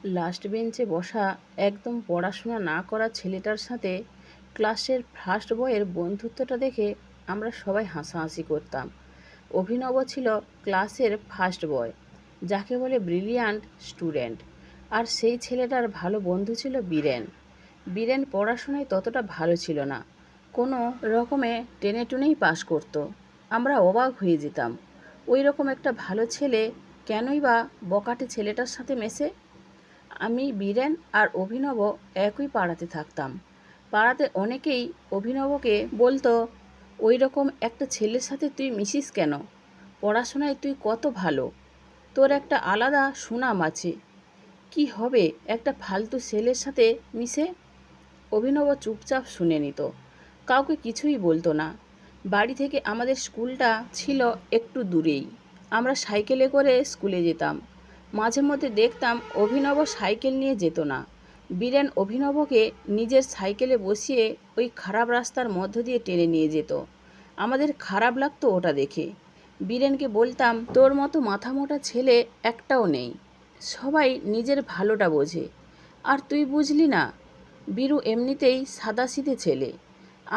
Last বেঞ্চে বসা একদম পড়াশোনা না করা ছেলেটার সাথে ক্লাসের ফার্স্ট বয়ের বন্ধুত্বটা দেখে আমরা সবাই হাসাহাসি করতাম। অভিনব ছিল ক্লাসের ফার্স্ট বয়, যাকে বলে ব্রিলিয়ান্ট স্টুডেন্ট। আর সেই ছেলেটার ভালো বন্ধু ছিল বীরেন। বীরেন পড়াশোনায় ততটা ভালো ছিল না, কোনো রকমে টেনে টুনেই পাশ করতো। আমরা অবাক হয়ে যেতাম, ওই রকম একটা ভালো ছেলে কেনই বা বকাটে ছেলেটার সাথে মেশে। আমি, বীরেন আর অভিনব একই পাড়াতে থাকতাম। পাড়াতে অনেকেই অভিনবকে বলতো, ওই রকম একটা ছেলের সাথে তুই মিশিস কেন? পড়াশোনায় তুই কত ভালো, তোর একটা আলাদা সুনাম আছে, কি হবে একটা ফালতু ছেলের সাথে মিশে? অভিনব চুপচাপ শুনে নিত, কাউকে কিছুই বলতো না। বাড়ি থেকে আমাদের স্কুলটা ছিল একটু দূরেই। আমরা সাইকেলে করে স্কুলে যেতাম। মাঝে মধ্যে দেখতাম অভিনব সাইকেল নিয়ে যেত না। বীরেন অভিনবকে নিজের সাইকেলে বসিয়ে ওই খারাপ রাস্তার মধ্য দিয়ে টেনে নিয়ে যেত। আমাদের খারাপ লাগতো ওটা দেখে। বীরেনকে বলতাম, তোর মতো মাথা মোটা ছেলে একটাও নেই, সবাই নিজের ভালোটা বোঝে, আর তুই বুঝলি না। বীরু এমনিতেই সাদাসিধে ছেলে।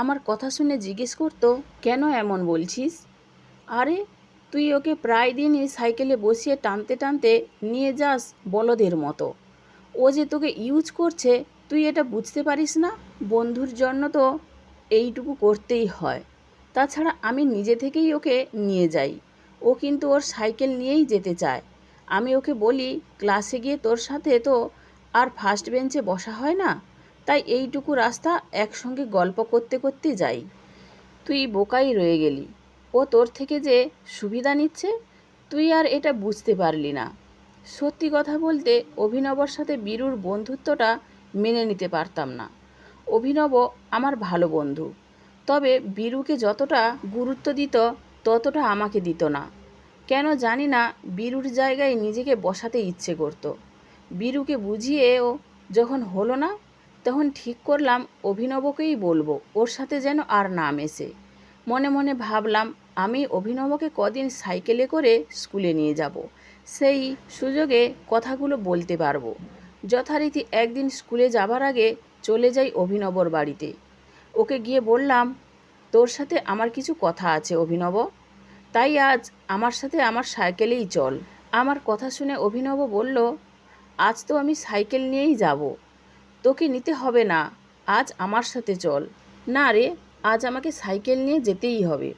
আমার কথা শুনে জিজ্ঞেস করতো, কেন এমন বলছিস? আরে, তুই ওকে প্রায় দিনই সাইকেলে বসিয়ে টানতে টানতে নিয়ে যাস বলদের মতো। ও যে তোকে ইউজ করছে, তুই এটা বুঝতে পারিস না? বন্ধুর জন্য তো এইটুকু করতেই হয়। তাছাড়া আমি নিজে থেকেই ওকে নিয়ে যাই, ও কিন্তু ওর সাইকেল নিয়েই যেতে চায়। আমি ওকে বলি, ক্লাসে গিয়ে তোর সাথে তো আর ফার্স্ট বেঞ্চে বসা হয় না, তাই এইটুকু রাস্তা একসঙ্গে গল্প করতে করতে যাই। তুই বোকাই রয়ে গেলি। ও তোর থেকে যে সুবিধা নিচ্ছে, তুই আর এটা বুঝতে পারলি না। সত্যি কথা বলতে অভিনবর সাথে বীরুর বন্ধুত্বটা মেনে নিতে পারতাম না। অভিনব আমার ভালো বন্ধু, তবে বীরুকে যতটা গুরুত্ব দিত ততটা আমাকে দিত না। কেন জানি না, বীরুর জায়গায় নিজেকে বসাতে ইচ্ছে করত। বীরুকে বুঝিয়েও যখন হলো না, তখন ঠিক করলাম অভিনবকেই বলবো ওর সাথে যেন আর না মেশে। মনে মনে ভাবলাম, আমি অভিনবকে কদিন সাইকেলে করে স্কুলে নিয়ে যাব, সেই সুযোগে কথাগুলো বলতে পারবো। যথারীতি একদিন স্কুলে যাবার আগে চলে যাই অভিনবর বাড়িতে। ওকে গিয়ে বললাম, তোর সাথে আমার কিছু কথা আছে অভিনব, তাই আজ আমার সাথে আমার সাইকেলেই চল। আমার কথা শুনে অভিনব বলল, আজ তো আমি সাইকেল নিয়েই যাব, তোকে নিতে হবে না, আজ আমার সাথে চল। না রে, আজ আমাকে সাইকেল নিয়ে যেতেই হবে,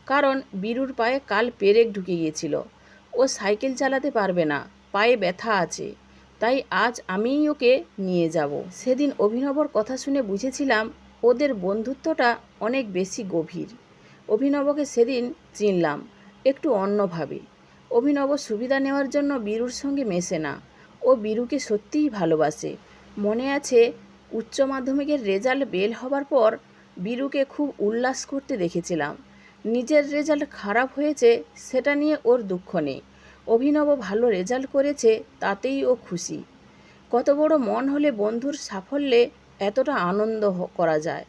কারণ বীরুর পায়ে কাল পেরেক ঢুকে গিয়েছিল, ও সাইকেল চালাতে পারবে না, পায়ে ব্যথা আছে, তাই আজ আমিই ওকে নিয়ে যাব। সেদিন অভিনবর কথা শুনে বুঝেছিলাম ওদের বন্ধুত্বটা অনেক বেশি গভীর। অভিনবকে সেদিন চিনলাম একটু অন্যভাবে। অভিনব সুবিধা নেওয়ার জন্য বীরুর সঙ্গে মেশে না, ও বীরুকে সত্যিই ভালোবাসে। মনে আছে, উচ্চ মাধ্যমিকের রেজাল্ট বের হবার পর বীরুকে খুব উল্লাস করতে দেখেছিলাম। নিজের রেজাল্ট খারাপ হয়েছে সেটা নিয়ে ওর দুঃখ নেই, অভিনব ভালো রেজাল্ট করেছে তাতেই ও খুশি। কত বড় মন হলে বন্ধুর সাফল্যে এতটা আনন্দ করা যায়।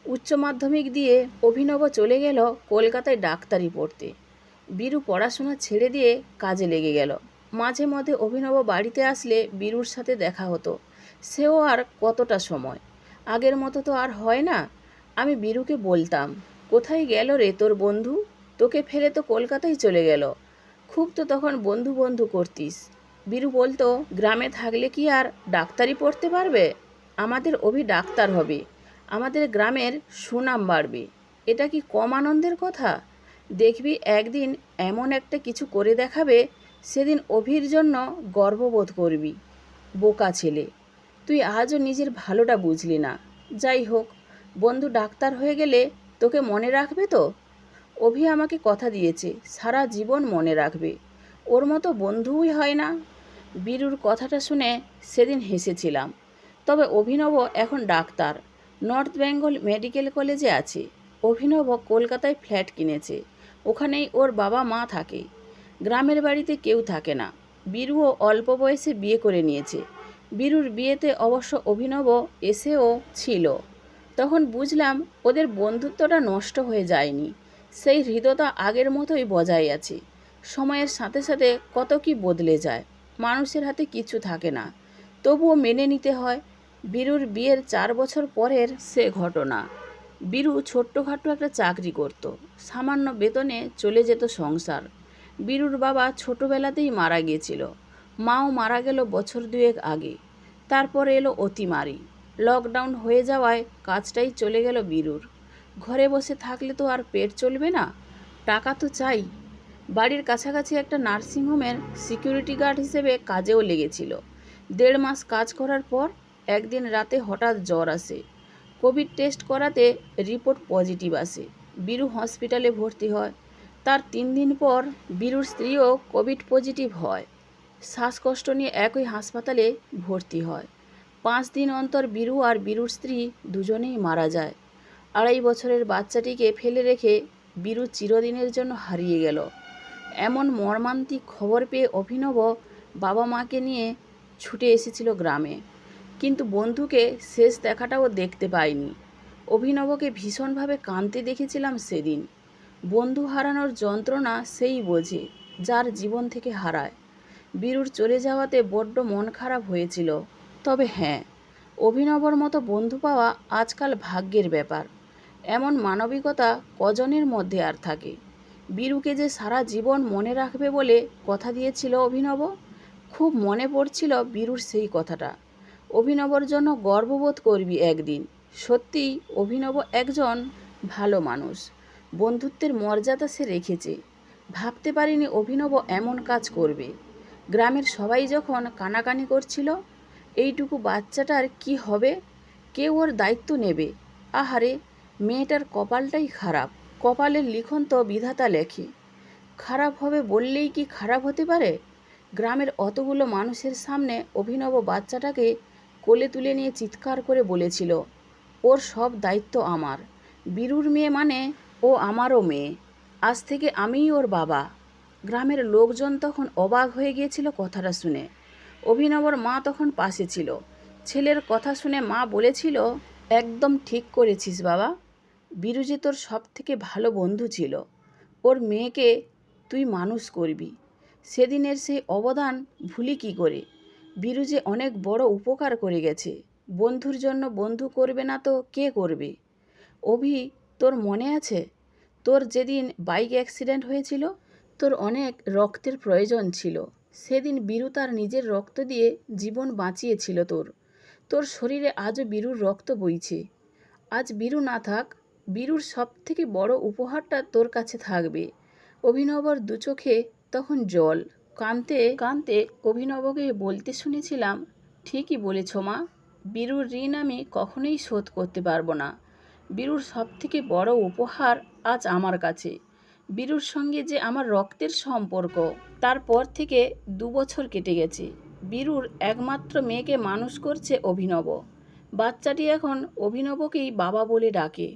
উচ্চ মাধ্যমিক দিয়ে অভিনব চলে গেল কলকাতায় ডাক্তারি পড়তে। বীরু পড়াশোনা ছেড়ে দিয়ে কাজে লেগে গেল। মাঝে মধ্যে অভিনব বাড়িতে আসলে বীরুর সাথে দেখা হতো। সেও আর কতটা সময়, আগের মতো তো আর হয় না। আমি বীরুকে বলতাম, কোথায় গেল রে তোর বন্ধু? তোকে ফেলে তো কলকাতায় চলে গেল, খুব তো তখন বন্ধু বন্ধু করতিস। বীরু বলতো, গ্রামে থাকলে কি আর ডাক্তারি পড়তে পারবে? আমাদের অভি ডাক্তার হবে, আমাদের গ্রামের সুনাম বাড়বে, এটা কি কম আনন্দের কথা? দেখবি একদিন এমন একটা কিছু করে দেখাবে, সেদিন অভির জন্য গর্ববোধ করবি। বোকা ছেলে, তুই আজও নিজের ভালোটা বুঝলি না। যাই হোক, বন্ধু ডাক্তার হয়ে গেলে তোকে মনে রাখবে তো? অভি আমাকে কথা দিয়েছে সারা জীবন মনে রাখবে, ওর মতো বন্ধুই হয় না। বীরুর কথাটা শুনে সেদিন হেসেছিলাম। তবে অভিনব এখন ডাক্তার, নর্থ বেঙ্গল মেডিকেল কলেজে আছে। অভিনব কলকাতায় ফ্ল্যাট কিনেছে, ওখানেই ওর বাবা মা থাকে। গ্রামের বাড়িতে কেউ থাকে না। বীরুও অল্প বয়সে বিয়ে করে নিয়েছে। বীরুর বিয়েতে অবশ্য অভিনব এসেও ছিল। তখন বুঝলাম ওদের বন্ধুত্বটা নষ্ট হয়ে যায়নি, সেই হৃদ্যতা আগের মতোই বজায় আছে। সময়ের সাথে সাথে কত কি বদলে যায়, মানুষের হাতে কিছু থাকে না, তবুও মেনে নিতে হয়। বীরুর বিয়ের 4 বছর পরের সে ঘটনা। বীরু ছোট্টখাটো একটা চাকরি করত, সামান্য বেতনে চলে যেত সংসার। বীরুর বাবা ছোটবেলাতেই মারা গিয়েছিল, মাও মারা গেল বছর দুয়েক আগে। তারপর এলো অতিমারি, লকডাউন হয়ে যাওয়ায় কাজটাই চলে গেল বীরুর। ঘরে বসে থাকলে তো আর পেট চলবে না, টাকা তো চাই। বাড়ির কাছাকাছি একটা নার্সিংহোমের সিকিউরিটি গার্ড হিসেবে কাজেও লেগেছিল। 1.5 মাস কাজ করার পর একদিন রাতে হঠাৎ জ্বর আসে। কোভিড টেস্ট করাতে রিপোর্ট পজিটিভ আসে। বীরু হসপিটালে ভর্তি হয়। তার 3 দিন পর বীরুর স্ত্রীও কোভিড পজিটিভ হয়। শ্বাসকষ্ট নিয়ে একই হাসপাতালে ভর্তি হয়। 5 দিন অন্তর বীরু আর বীরুর স্ত্রী দুজনেই মারা যায়। 2.5 বছরের বাচ্চাটিকে ফেলে রেখে বীরু চিরদিনের জন্য হারিয়ে গেল। এমন মর্মান্তিক খবর পেয়ে অভিনব বাবা মাকে নিয়ে ছুটে এসেছিল গ্রামে, কিন্তু বন্ধুকে শেষ দেখাটাও দেখতে পাইনি। অভিনবকে ভীষণভাবে কাঁদতে দেখেছিলাম সেদিন। বন্ধু হারানোর যন্ত্রণা সেই বোঝে যার জীবন থেকে হারায়। বীরুর চলে যাওয়াতে বড্ড মন খারাপ হয়েছিল। তবে হ্যাঁ, অভিনবর মতো বন্ধু পাওয়া আজকাল ভাগ্যের ব্যাপার। এমন মানবিকতা কজনের মধ্যে আর থাকে। বীরুকে যে সারা জীবন মনে রাখবে বলে কথা দিয়েছিল অভিনব, খুব মনে পড়ছিল বীরুর সেই কথাটা। অভিনবর জন্য গর্ববোধ করবি একদিন। সত্যিই অভিনব একজন ভালো মানুষ, বন্ধুত্বের মর্যাদা সে রেখেছে। ভাবতে পারিনি অভিনব এমন কাজ করবে। গ্রামের সবাই যখন কানাকানি করছিল এইটুকু বাচ্চাটার কি হবে, কেউ ওর দায়িত্ব নেবে? আহারে, মেয়েটার কপালটাই খারাপ। কপালের লিখন তো বিধাতা লেখে, খারাপ হবে বললেই কি খারাপ হতে পারে? গ্রামের অতগুলো মানুষের সামনে অভিনব বাচ্চাটাকে কোলে তুলে নিয়ে চিৎকার করে বলেছিল, ওর সব দায়িত্ব আমার। বীরুর মেয়ে মানে ও আমারও মেয়ে, আজ থেকে আমিই ওর বাবা। গ্রামের লোকজন তখন অবাক হয়ে গিয়েছিল কথাটা শুনে। অভিনবর মা তখন পাশে ছিল। ছেলের কথা শুনে মা বলেছিল, একদম ঠিক করেছিস বাবা, বীরু যে তোর সব থেকে ভালো বন্ধু ছিল। ওর মেয়েকে তুই মানুষ করবি। সেদিনের সেই অবদান ভুলি কি করে? বীরু যে অনেক বড় উপকার করে গেছে। বন্ধুর জন্য বন্ধু করবে না তো কে করবে? অভি, তোর মনে আছে তোর যেদিন বাইক অ্যাক্সিডেন্ট হয়েছিল? তোর অনেক রক্তের প্রয়োজন ছিল। সেদিন বীরু তার নিজের রক্ত দিয়ে জীবন বাঁচিয়েছিল তোর। তোর শরীরে আজও বীরুর রক্ত বইছে। আজ বীরু না থাক, বীরুর সব থেকে বড় উপহারটা তোর কাছে থাকবে। অভিনবর দু চোখে তখন জল। কাঁদতে কাঁদতে অভিনবকে বলতে শুনেছিলাম, ঠিকই বলেছ মা, বীরুর ঋণ আমি কখনোই শোধ করতে পারবো না। বীরুর সব থেকে বড় উপহার আজ আমার কাছে। বীরুর সঙ্গে যে আমার রক্তের সম্পর্ক। তারপর থেকে 2 বছর কেটে গেছে। বীরুর একমাত্র মেয়েকে মানুষ করছে অভিনব। বাচ্চাটি এখন অভিনবকেই বাবা বলে ডাকে।